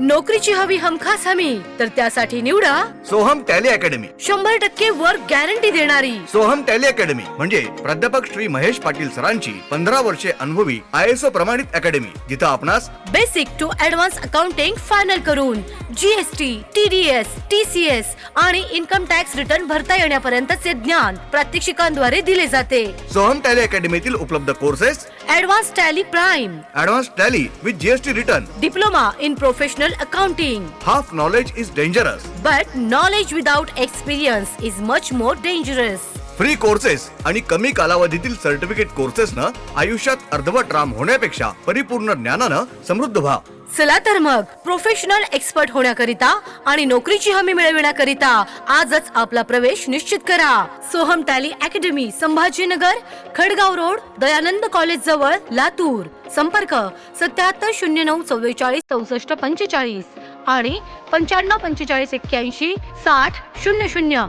नोकरीची हवी हमखास हमी, तर त्यासाठी निवडा Soham tally academy. 100% work guarantee देणारी सोहम टॅली अकॅडमी म्हणजे प्राध्यापक श्री महेश पाटील सरांची 15 वर्षे अनुभवी ISO प्रमाणित अकॅडमी, जिथं आपणास basic to advance accounting final करून GST, TDS, TCS आणि इन्कम टॅक्स रिटर्न भरता येण्यापर्यंतचे ज्ञान प्रात्यक्षिकांद्वारे दिले जाते. सोहम टॅली अकॅडमीतील उपलब्ध courses: advance tally prime, advance tally with GST return, diploma in professional accounting. Half knowledge is dangerous, But knowledge without experience is much more dangerous. Free courses आणि कमी कालावधीतील certificate courses न आयुष्यात अर्धवट राम होण्यापेक्षा परिपूर्ण ज्ञानानं समृद्ध व्हा. चला तर मग प्रोफेशनल एक्सपर्ट होण्याकरिता आणि नोकरीची हमी मिळविण्याकरिता आजच आपला प्रवेश निश्चित करा. Soham tally academy, Sambhajinagar, Khadgaon road, Dayanand college जवळ, लातूर. संपर्क 7709 44 64 45 आणि 95 45 81 60 00.